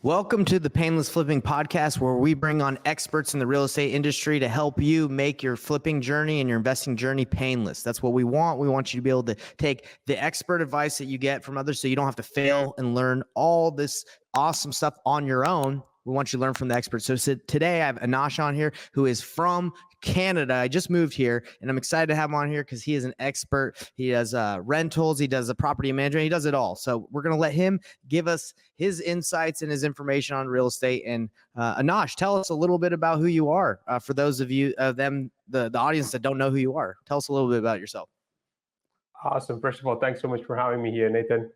Welcome to the Payneless Flipping Podcast, where we bring on experts in the real estate industry to help you make your flipping journey and your investing journey painless. That's what we want. We want you to be able to take the expert advice that you get from others so you don't have to fail and learn all this awesome stuff on your own. We want you to learn from the experts. So today I have Anash on here, who is from Canada. I just moved here, and I'm excited to have him on here because he is an expert. He does rentals, he does the property management, he does it all. So we're going to let him give us his insights and his information on real estate. And Anash, tell us a little bit about who you are. For those of you, the audience that don't know who you are, tell us a little bit about yourself. Awesome. First of all, thanks so much for having me here, Nathan.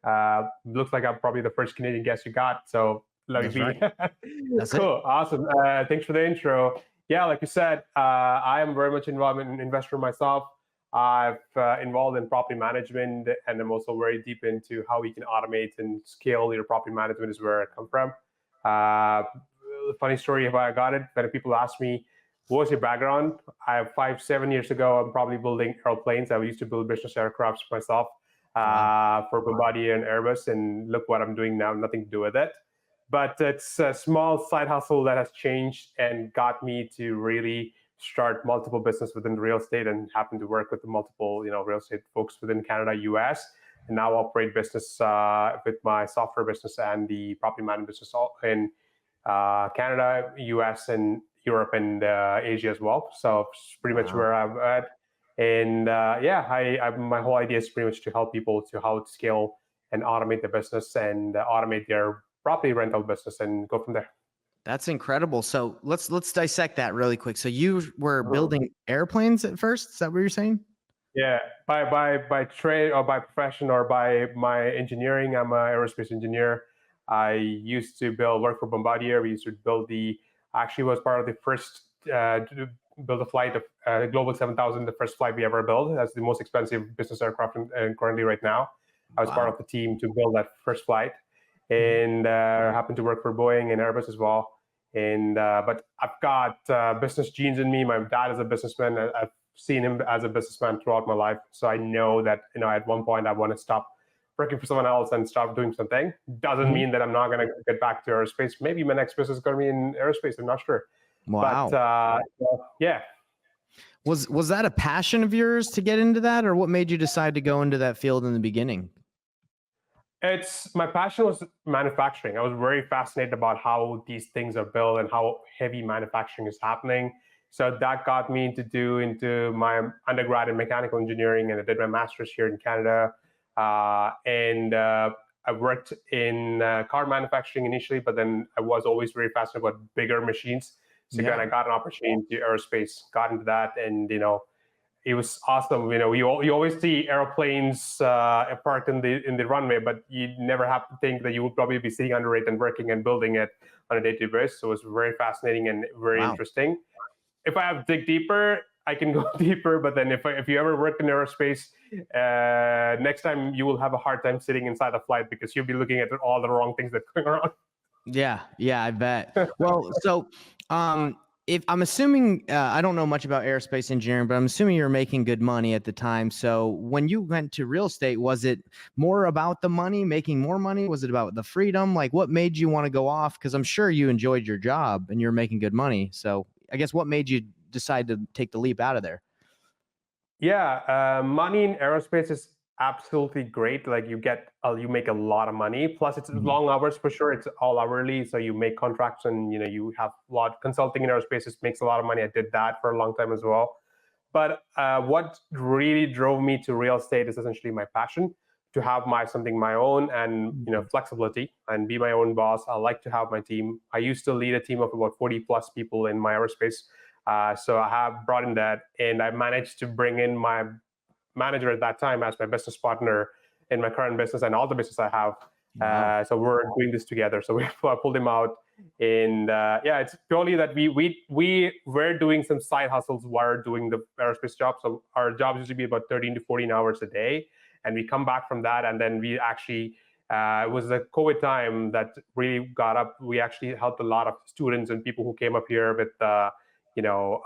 Looks like I'm probably the first Canadian guest you got, so lucky That's me. right. That's Cool. it. Awesome. Thanks for the intro. Yeah, like you said, I am very much involved in investor myself. I've involved in property management, and I'm also very deep into how we can automate and scale your property management is where I come from. Funny story how I got it. When people ask me, what was your background? I have 7 years ago, I'm probably building airplanes. I used to build business aircrafts myself for Bombardier and Airbus, and look what I'm doing now, nothing to do with it. But it's a small side hustle that has changed and got me to really start multiple business within real estate and happen to work with the multiple, real estate folks within Canada, US, and now operate business with my software business and the property management business in Canada, US, and Europe and Asia as well. So it's pretty much where I'm at. And my whole idea is pretty much to help people to how to scale and automate the business and automate their property rental business and go from there. That's incredible. So let's dissect that really quick. So you were building airplanes at first? Is that what you're saying? Yeah, by trade or by profession or by my engineering, I'm an aerospace engineer. I used to work for Bombardier. We used to actually was part of the first to build a flight of Global 7000, the first flight we ever built. That's the most expensive business aircraft currently right now. I was part of the team to build that first flight, and happened to work for Boeing and Airbus as well. And but I've got business genes in me. My dad is a businessman. I've seen him as a businessman throughout my life, so I know that at one point I want to stop working for someone else and stop doing something. Doesn't mean that I'm not going to get back to aerospace. Maybe my next business is going to be in aerospace. I'm not sure. Wow. But yeah. Was that a passion of yours to get into that, or what made you decide to go into that field in the beginning? It's my passion was manufacturing. I was very fascinated about how these things are built and how heavy manufacturing is happening. So that got me into my undergrad in mechanical engineering, and I did my master's here in Canada. I worked in car manufacturing initially, but then I was always very fascinated about bigger machines. So again, I got an opportunity to aerospace, got into that, and it was awesome. You always see airplanes parked in the runway, but you never have to think that you would probably be sitting under it and working and building it on a day-to-day basis. So it was very fascinating and very interesting. If I have to dig deeper, I can go deeper. But then if you ever work in aerospace, next time you will have a hard time sitting inside a flight because you'll be looking at all the wrong things that are going around. Yeah, I bet. Well, so if I'm assuming, I don't know much about aerospace engineering, but I'm assuming you're making good money at the time. So when you went to real estate, was it more about the money, making more money? Was it about the freedom? Like, what made you want to go off? Because I'm sure you enjoyed your job and you're making good money. So I guess what made you decide to take the leap out of there? Yeah, money in aerospace is absolutely great. Like you make a lot of money. Plus, it's long hours for sure. It's all hourly, so you make contracts, and you have a lot consulting in aerospace. It makes a lot of money. I did that for a long time as well. But what really drove me to real estate is essentially my passion to have something my own, and flexibility and be my own boss. I like to have my team. I used to lead a team of about 40 plus people in my aerospace. So I have brought in that, and I managed to bring in my manager at that time as my business partner in my current business and all the business I have. Wow. So we're doing this together. So I pulled him out, and it's purely that we were doing some side hustles while doing the aerospace job. So our jobs used to be about 13 to 14 hours a day, and we come back from that, and then we actually it was the COVID time that really got up. We actually helped a lot of students and people who came up here with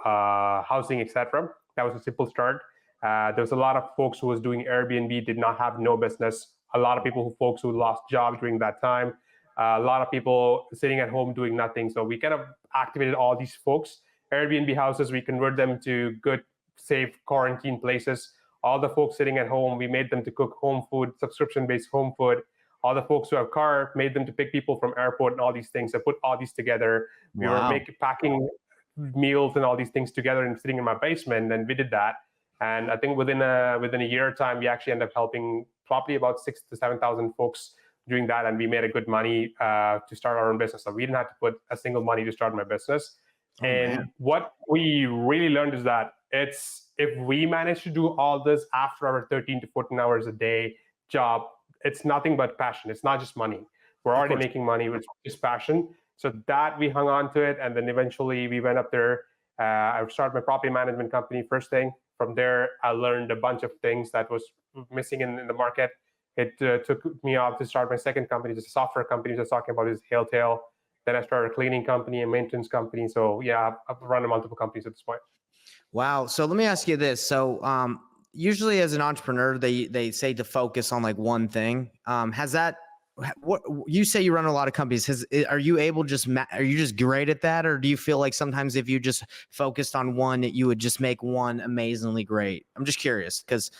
housing, etc. That was a simple start. There was a lot of folks who was doing Airbnb, did not have no business. A lot of folks who lost jobs during that time. a lot of people sitting at home doing nothing. So we kind of activated all these folks. Airbnb houses, we convert them to good, safe quarantine places. All the folks sitting at home, we made them to cook home food, subscription-based home food. All the folks who have car, made them to pick people from airport and all these things. I put all these together. We were packing meals and all these things together and sitting in my basement, and we did that. And I think within a year time, we actually ended up helping probably about 6,000 to 7,000 folks doing that, and we made a good money to start our own business. So we didn't have to put a single money to start my business. What we really learned is that if we manage to do all this after our 13 to 14 hours a day job, it's nothing but passion. It's not just money. We're already making money, which is passion. So that we hung on to it, and then eventually we went up there. I started my property management company first thing. From there, I learned a bunch of things that was missing in the market. It took me off to start my second company, just a software company I was talking about, is Haletale. Then I started a cleaning company, a maintenance company. So yeah, I've run multiple companies at this point. Wow. So let me ask you this. So usually as an entrepreneur, they say to focus on like one thing. What you say you run a lot of companies, are you able are you just great at that? Or do you feel like sometimes if you just focused on one, that you would just make one amazingly great? I'm just curious because,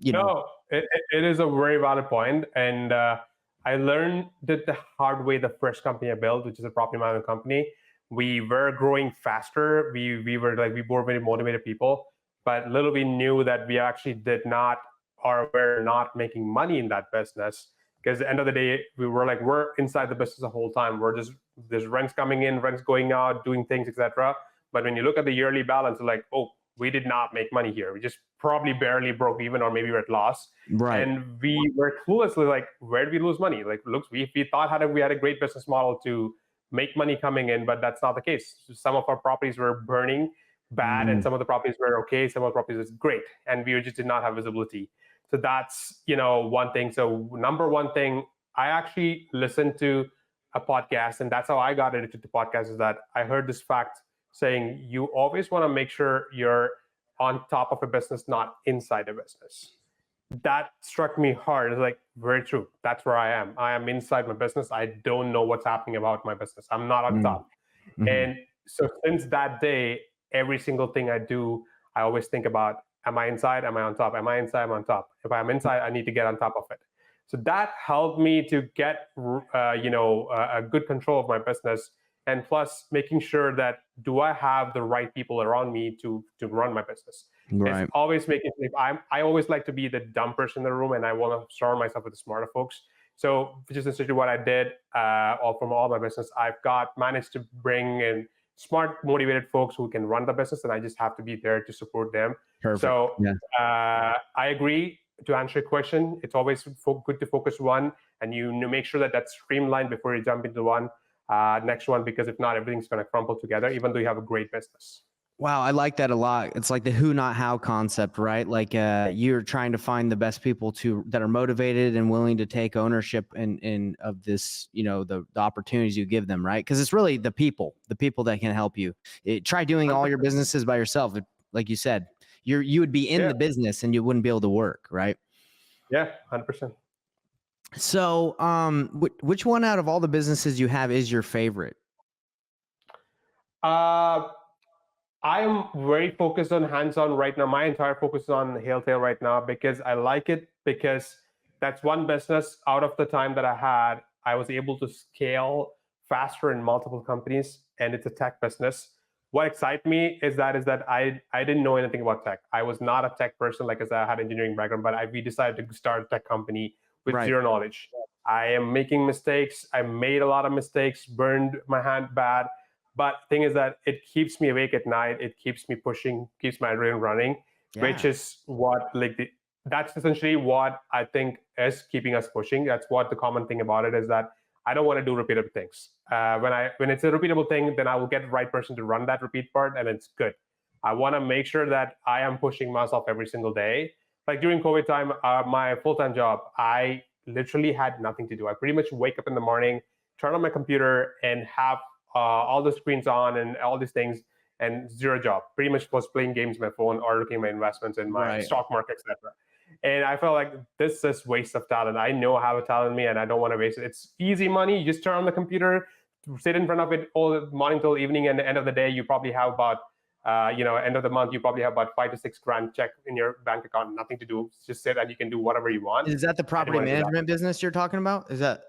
No, it is a very valid point. And I learned that the hard way, the first company I built, which is a property management company. We were growing faster. We were very motivated people, but little we knew that we actually did not, or were not making money in that business. Because at the end of the day, we're inside the business the whole time. There's rents coming in, rents going out, doing things, etc. But when you look at the yearly balance, it's like, oh, we did not make money here. We just probably barely broke even, or maybe we're at loss. Right. And we were cluelessly like, where did we lose money? Like, we thought we had a great business model to make money coming in, but that's not the case. Some of our properties were burning bad, and some of the properties were okay. Some of the properties was great, and we just did not have visibility. So that's one thing. So number one thing, I actually listened to a podcast, and that's how I got into the podcast. Is that I heard this fact saying you always want to make sure you're on top of a business, not inside a business. That struck me hard. It's like, very true. That's where I am. I am inside my business. I don't know what's happening about my business. I'm not on top. And so since that day, every single thing I do, I always think about, am I inside? Am I on top? Am I inside? I'm on top. If I'm inside, I need to get on top of it. So that helped me to get a good control of my business, and plus making sure that, do I have the right people around me to run my business? Right. It's always making. I always like to be the dumb person in the room, and I want to surround myself with the smarter folks. So which is essentially what I did. From all my business, I've managed to bring in smart, motivated folks who can run the business, and I just have to be there to support them. Perfect. So yeah. I agree. To answer your question, it's always good to focus one, and you make sure that that's streamlined before you jump into one next one, because if not, everything's going to crumble together, even though you have a great business. Wow, I like that a lot. It's like the who, not how concept, right? Like you're trying to find the best people that are motivated and willing to take ownership of this, the opportunities you give them, right? Because it's really the people that can help you. Try doing all your businesses by yourself. Like you said, you would be in the business and you wouldn't be able to work, right? Yeah, 100%. So, which one out of all the businesses you have is your favorite? I'm very focused on hands-on right now. My entire focus is on Haletale right now, because I like it, because that's one business out of the time that I had, I was able to scale faster in multiple companies, and it's a tech business. What excites me is that I didn't know anything about tech. I was not a tech person, like I said, I had engineering background, but we decided to start a tech company with zero knowledge. I am making mistakes. I made a lot of mistakes, burned my hand bad. But the thing is that it keeps me awake at night. It keeps me pushing, keeps my brain running, which is what that's essentially what I think is keeping us pushing. That's what the common thing about it is, that I don't want to do repeatable things. When it's a repeatable thing, then I will get the right person to run that repeat part, and it's good. I want to make sure that I am pushing myself every single day. Like during COVID time, my full-time job, I literally had nothing to do. I pretty much wake up in the morning, turn on my computer, and have all the screens on and all these things, and zero job. Pretty much was playing games on my phone or looking at my investments in my stock market, etc. And I felt like this is waste of talent. I know I have a talent in me and I don't want to waste it. It's easy money. You just turn on the computer, sit in front of it all the morning till evening, and at the end of the day, you probably have about, end of the month, you probably have about 5 to 6 grand check in your bank account. Nothing to do. Just sit and you can do whatever you want. Is that the property management business you're talking about? Is that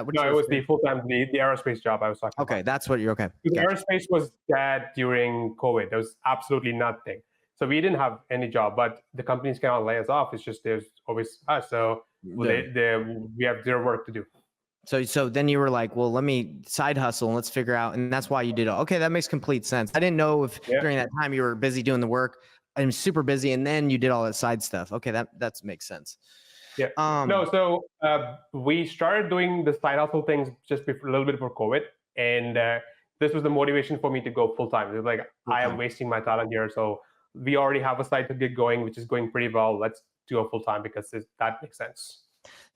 what? No, it was the full-time, the aerospace job I was talking about. Okay, that's what you're okay. The Gotcha. aerospace was dead during COVID. There was absolutely nothing. So we didn't have any job, but the companies cannot lay us off. It's just there's always us. So we have zero work to do. So then you were like, well, let me side hustle and let's figure out. And that's why you did it. Okay, that makes complete sense. I didn't know if during that time you were busy doing the work. I'm super busy. And then you did all that side stuff. Okay, that makes sense. Yeah. So we started doing the side hustle things just a little bit before COVID. And this was the motivation for me to go full time. It was like, I am wasting my talent here. So we already have a side gig going, which is going pretty well. Let's do a full time because that makes sense.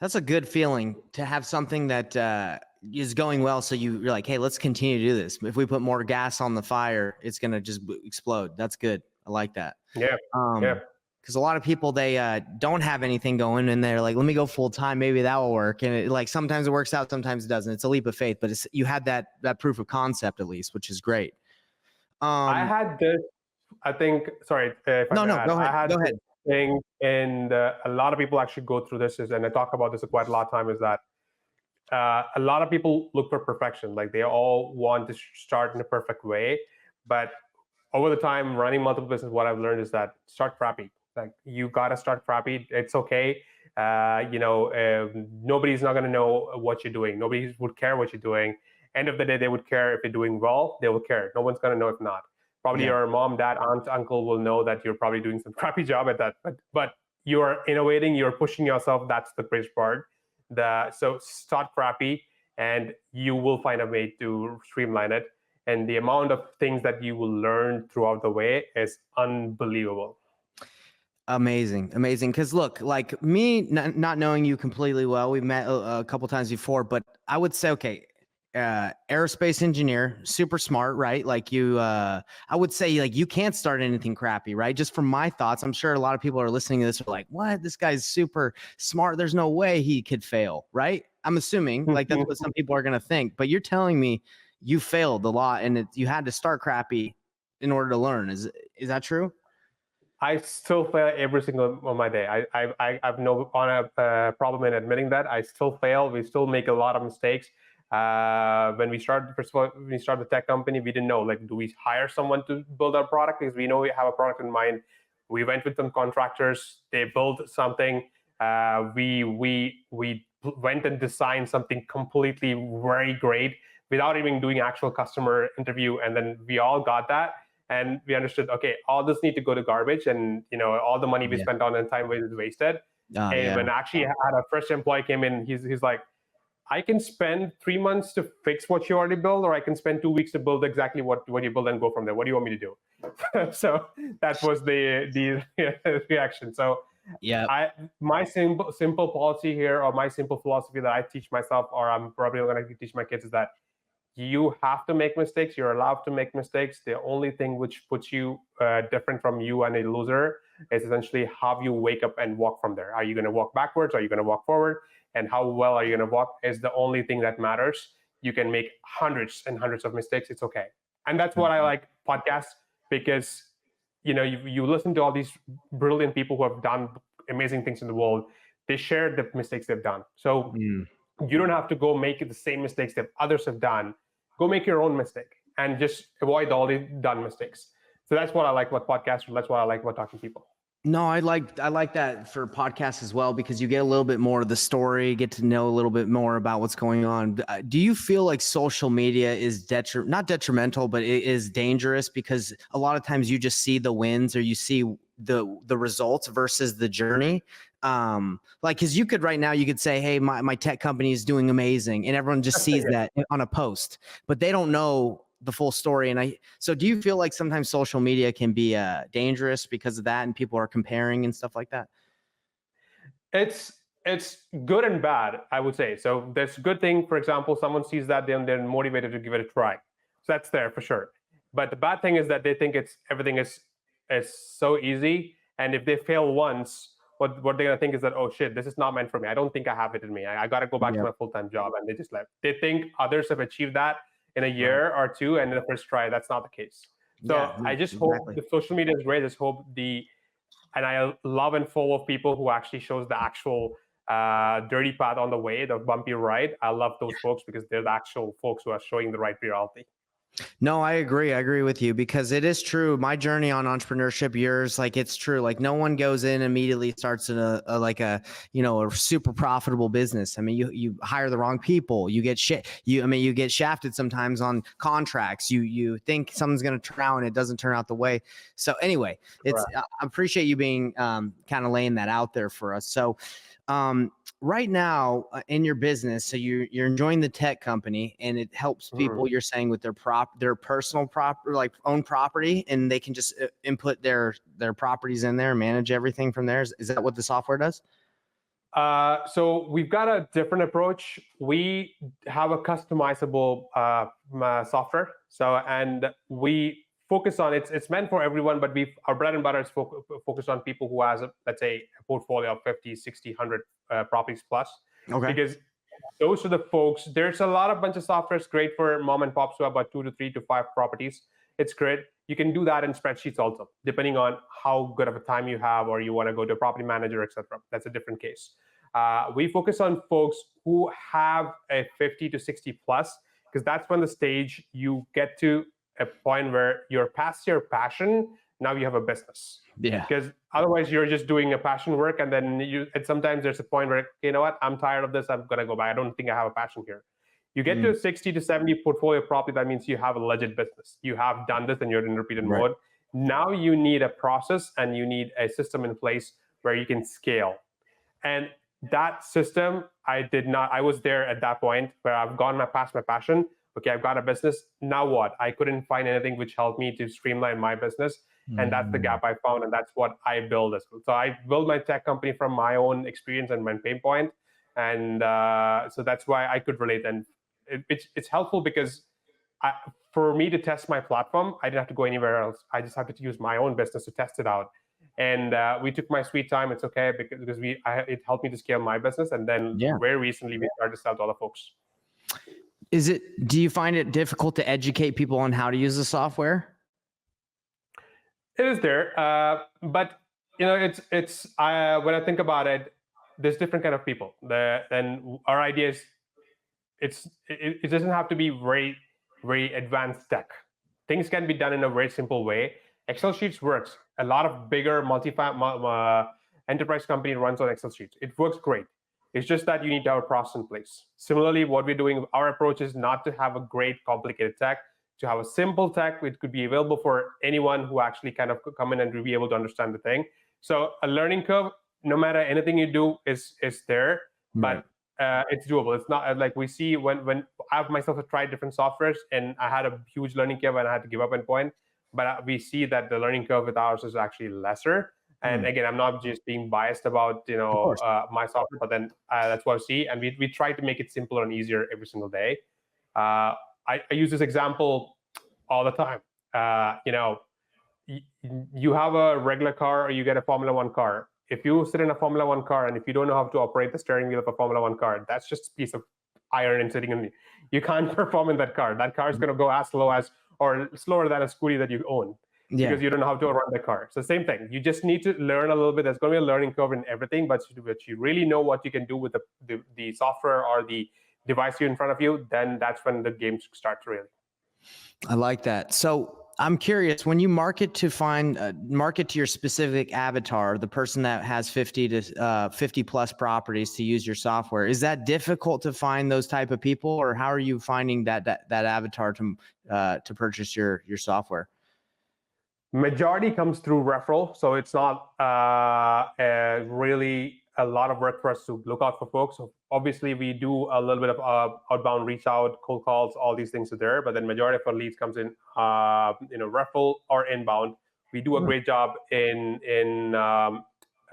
That's a good feeling to have something that is going well. So you're like, hey, let's continue to do this. If we put more gas on the fire, it's going to just explode. That's good. I like that. Yeah. Because a lot of people, they don't have anything going and they're like, let me go full time. Maybe that will work. And like sometimes it works out, sometimes it doesn't. It's a leap of faith, but you had that proof of concept at least, which is great. I had this, I think, sorry. Go ahead. Thing, and a lot of people actually go through this, and I talk about this quite a lot of time, is that a lot of people look for perfection. Like they all want to start in a perfect way, but over the time running multiple businesses, what I've learned is that start crappy. Like you gotta start crappy. It's okay. Nobody's not gonna know what you're doing. Nobody would care what you're doing. End of the day, they would care if you're doing well. They will care. No one's gonna know if not. Probably your mom, dad, aunt, uncle will know that you're probably doing some crappy job at that. But you're innovating. You're pushing yourself. That's the greatest part. So start crappy, and you will find a way to streamline it. And the amount of things that you will learn throughout the way is unbelievable. Amazing. Because look, like me, not knowing you completely well, we've met a couple times before, but I would say, okay, aerospace engineer, super smart, right? Like you, I would say like you can't start anything crappy, right? Just from my thoughts, I'm sure a lot of people are listening to this are like, what? This guy's super smart. There's no way he could fail, right? I'm assuming like that's what some people are going to think, but you're telling me you failed a lot and you had to start crappy in order to learn. Is that true? I still fail every single on my day. I've no problem in admitting that. I still fail. We still make a lot of mistakes. When we started, first of all, when we started the tech company, we didn't know, like, do we hire someone to build our product? Because we know we have a product in mind. We went with some contractors. They built something. We went and designed something completely very great without even doing actual customer interview. And then we all got that. And we understood, okay, all this need to go to garbage. And, all the money we spent on and time is wasted. When actually had our first employee came in, he's like, I can spend 3 months to fix what you already built, or I can spend 2 weeks to build exactly what you build and go from there. What do you want me to do? So that was the reaction. So my simple policy here, or my simple philosophy that I teach myself, or I'm probably going to teach my kids, is that you have to make mistakes. You're allowed to make mistakes. The only thing which puts you different from you and a loser is essentially how you wake up and walk from there. Are you going to walk backwards? Are you going to walk forward? And how well are you going to walk is the only thing that matters. You can make hundreds and hundreds of mistakes. It's okay. And that's what I like podcasts, because you listen to all these brilliant people who have done amazing things in the world. They share the mistakes they've done. So you don't have to go make the same mistakes that others have done. Go make your own mistake and just avoid all the done mistakes. So that's what I like about podcasts. That's what I like about talking to people. No, I like that for podcasts as well, because you get a little bit more of the story, get to know a little bit more about what's going on. Do you feel like social media is not detrimental, but it is dangerous, because a lot of times you just see the wins, or you see the results versus the journey? Like, cause you could, right now you could say, hey, my tech company is doing amazing, and everyone just sees that on a post, but they don't know the full story. And so do you feel like sometimes social media can be dangerous because of that, and people are comparing and stuff like that? It's good and bad, I would say. So there's good thing, for example, someone sees that, then they're motivated to give it a try. So that's there for sure. But the bad thing is that they think everything is so easy. And if they fail once, what they're gonna think is that, oh shit, this is not meant for me. I don't think I have it in me. I got to go back to my full-time job, and they just left. They think others have achieved that in a year or two, and in the first try, that's not the case. So I just hope the social media is great. I just hope and I love and follow people who actually shows the actual dirty path on the way, the bumpy ride. I love those folks because they're the actual folks who are showing the right reality. No, I agree. I agree with you because it is true. My journey on entrepreneurship, yours, like it's true. Like no one goes in immediately starts in a super profitable business. I mean, you hire the wrong people. You get you get shafted sometimes on contracts. You think something's going to turn out and it doesn't turn out the way. So anyway, I appreciate you being kind of laying that out there for us. So right now in your business, so you're enjoying the tech company and it helps people, you're saying, with their personal own property, and they can just input their properties in there and manage everything from there. Is that what the software does? So we've got a different approach. We have a customizable software. So, and we focus on it's meant for everyone, but our bread and butter is focused on people who has let's say a portfolio of 50, 60, 100 properties plus. Okay. Because those are the folks. There's a bunch of softwares great for mom and pops who have about 2 to 3 to 5 properties. It's great. You can do that in spreadsheets also, depending on how good of a time you have, or you want to go to a property manager, etc. That's a different case. We focus on folks who have a 50 to 60 plus, because that's when the stage you get to a point where you're past your passion. Now you have a business. Yeah. Because otherwise you're just doing a passion work, and then sometimes there's a point where, you know what, I'm tired of this. I'm gonna go back. I don't think I have a passion here. You get to a 60 to 70 portfolio property. That means you have a legit business. You have done this and you're in repeated mode. Now you need a process and you need a system in place where you can scale. And that system, I was there at that point where I've gone past my passion. Okay, I've got a business. Now what? I couldn't find anything which helped me to streamline my business. And that's the gap I found. And that's what I build as well. So I built my tech company from my own experience and my pain point. And so that's why I could relate. And it's helpful because for me to test my platform, I didn't have to go anywhere else. I just had to use my own business to test it out. And we took my sweet time. It's okay because it helped me to scale my business. And then very recently, we started to sell to other folks. Do you find it difficult to educate people on how to use the software? It is there, but you know, it's when I think about it, there's different kind of people. Then our idea is it doesn't have to be very, very advanced tech. Things can be done in a very simple way. Excel sheets works. A lot of bigger enterprise company runs on Excel sheets. It works great. It's just that you need to have a process in place. Similarly, what we're doing, our approach is not to have a great complicated tech, to have a simple tech which could be available for anyone who actually kind of could come in and be able to understand the thing. So a learning curve, no matter anything you do, is there, but it's doable. It's not like we see when I myself have tried different softwares and I had a huge learning curve and I had to give up at point, but we see that the learning curve with ours is actually lesser. And again, I'm not just being biased about my software, but then that's what I see. And we try to make it simpler and easier every single day. I use this example all the time. You have a regular car or you get a Formula One car. If you sit in a Formula One car and if you don't know how to operate the steering wheel of a Formula One car, that's just a piece of iron and sitting in. You can't perform in that car. That car is going to go as slow as or slower than a scooty that you own. Because you don't know how to run the car. So same thing. You just need to learn a little bit. There's going to be a learning curve in everything, but you really know what you can do with the software or the device you in front of you, then that's when the game starts really. I like that. So I'm curious, when you market to your specific avatar, the person that has 50 to 50 plus properties to use your software, is that difficult to find those type of people, or how are you finding that avatar to purchase your software? Majority comes through referral, so it's not really a lot of work for us to look out for folks. So obviously, we do a little bit of outbound reach out, cold calls, all these things are there. But then majority of our leads comes in, referral or inbound. We do a great job in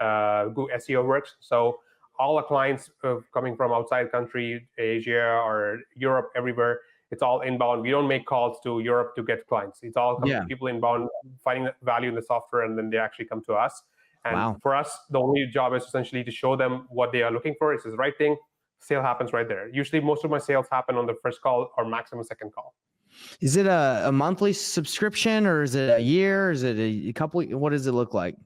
SEO works. So all the clients coming from outside country, Asia or Europe, everywhere, it's all inbound. We don't make calls to Europe to get clients. It's all people inbound finding value in the software, and then they actually come to us. And Wow. for us, the only job is essentially to show them what they are looking for. It's the right thing. Sale happens right there. Usually most of my sales happen on the first call or maximum second call. Is it a monthly subscription, or is it a year? Is it a couple? What does it look like?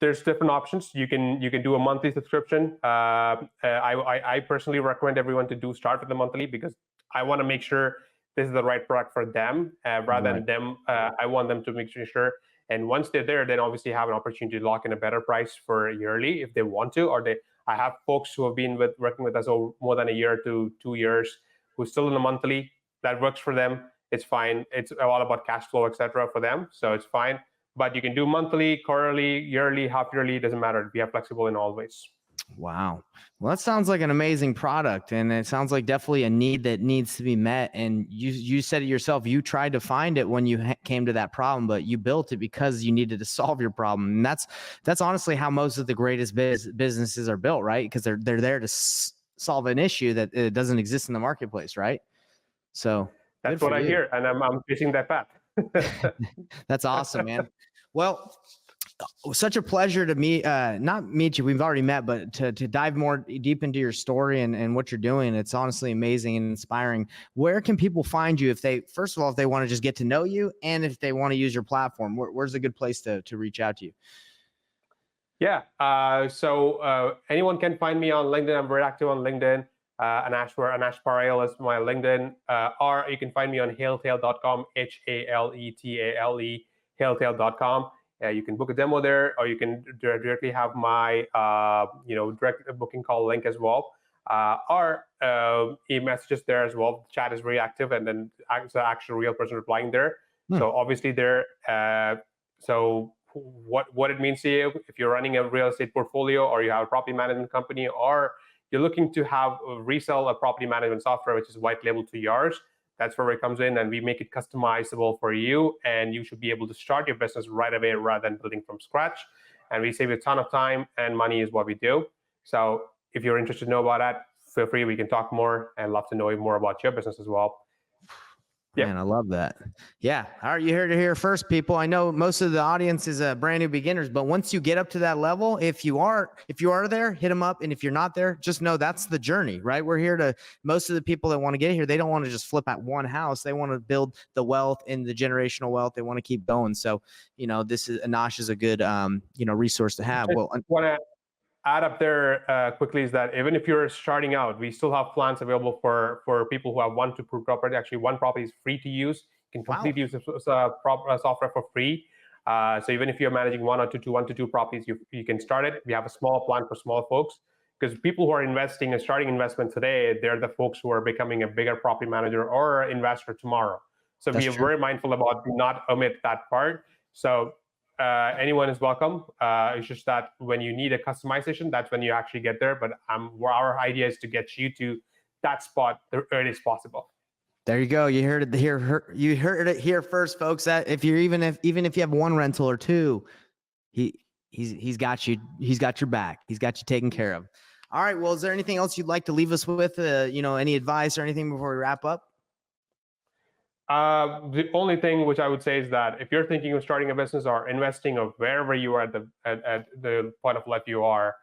There's different options. You can do a monthly subscription. I personally recommend everyone to start with the monthly, because I want to make sure this is the right product for them, rather than them. I want them to make sure. And once they're there, then obviously have an opportunity to lock in a better price for yearly if they want to. Or I have folks who have been working with us over more than a year to 2 years, who's still in the monthly. That works for them. It's fine. It's all about cash flow, etc. for them, so it's fine. But you can do monthly, quarterly, yearly, half yearly, doesn't matter. We are flexible in all ways. Wow. Well, that sounds like an amazing product, and it sounds like definitely a need that needs to be met. And you said it yourself, you tried to find it when you came to that problem, but you built it because you needed to solve your problem. And that's honestly how most of the greatest businesses are built, right? Because they're there to solve an issue that it doesn't exist in the marketplace, right? So that's what I hear, and I'm facing that path. That's awesome, man. Well, such a pleasure to not meet you. We've already met, but to dive more deep into your story and what you're doing. It's honestly amazing and inspiring. Where can people find you first of all, if they want to just get to know you, and if they want to use your platform, where's a good place to reach out to you? Yeah. So anyone can find me on LinkedIn. I'm very active on LinkedIn. Anash Payneless is my LinkedIn. Or you can find me on haletale.com, Haletale, haletale.com. You can book a demo there, or you can directly have my direct booking call link as well. Or e-messages there as well. The chat is very active, and then it's an actual real person replying there. So obviously there. So what it means to you, if you're running a real estate portfolio, or you have a property management company, or you're looking to resell a property management software which is white labeled to yours, that's where it comes in, and we make it customizable for you, and you should be able to start your business right away rather than building from scratch. And we save you a ton of time, and money is what we do. So if you're interested to know about that, feel free. We can talk more, and love to know more about your business as well. Yep. Man, I love that. Yeah. All right. You heard it here first, people. I know most of the audience is brand new beginners, but once you get up to that level, if you are there, hit them up. And if you're not there, just know that's the journey, right? We're here most of the people that want to get here, they don't want to just flip at one house. They want to build the wealth and the generational wealth. They want to keep going. So, Anash is a good, resource to have. Well, add up there quickly is that even if you're starting out, we still have plans available for people who have 1 to 2 property. Actually, 1 property is free to use. You can completely use the software for free. So even if you're managing 1 to 2 properties, you can start it. We have a small plan for small folks, because people who are investing and starting investment today, they're the folks who are becoming a bigger property manager or investor tomorrow. So we are very mindful about not omit that part. So anyone is welcome. It's just that when you need a customization, that's when you actually get there. But our idea is to get you to that spot the earliest possible. There you go. You heard it here. You heard it here first, folks. That if you're even if you have 1 rental or 2, he's got you. He's got your back. He's got you taken care of. All right. Well, is there anything else you'd like to leave us with? Any advice or anything before we wrap up? The only thing which I would say is that if you're thinking of starting a business or investing, or wherever you are at the point of life you are,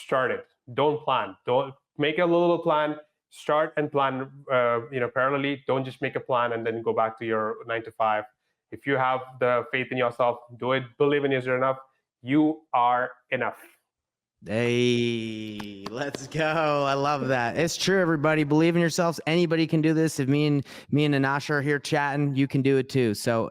start it. Don't plan. Don't make a little plan. Start and plan, parallelly. Don't just make a plan and then go back to your 9 to 5. If you have the faith in yourself, do it. Believe in yourself enough. You are enough. Hey, let's go. I love that. It's true, everybody. Believe in yourselves. Anybody can do this. If me and Anash are here chatting, you can do it too. So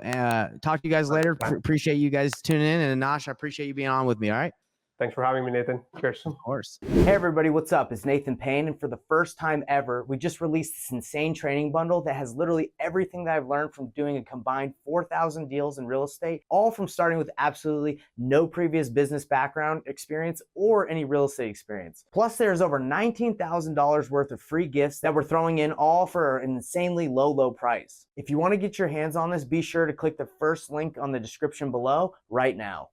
talk to you guys later. Appreciate you guys tuning in. And Anash, I appreciate you being on with me. All right. Thanks for having me, Nathan. Cheers. Of course. Hey, everybody. What's up? It's Nathan Payne. And for the first time ever, we just released this insane training bundle that has literally everything that I've learned from doing a combined 4,000 deals in real estate, all from starting with absolutely no previous business background experience or any real estate experience. Plus, there's over $19,000 worth of free gifts that we're throwing in, all for an insanely low price. If you want to get your hands on this, be sure to click the first link on the description below right now.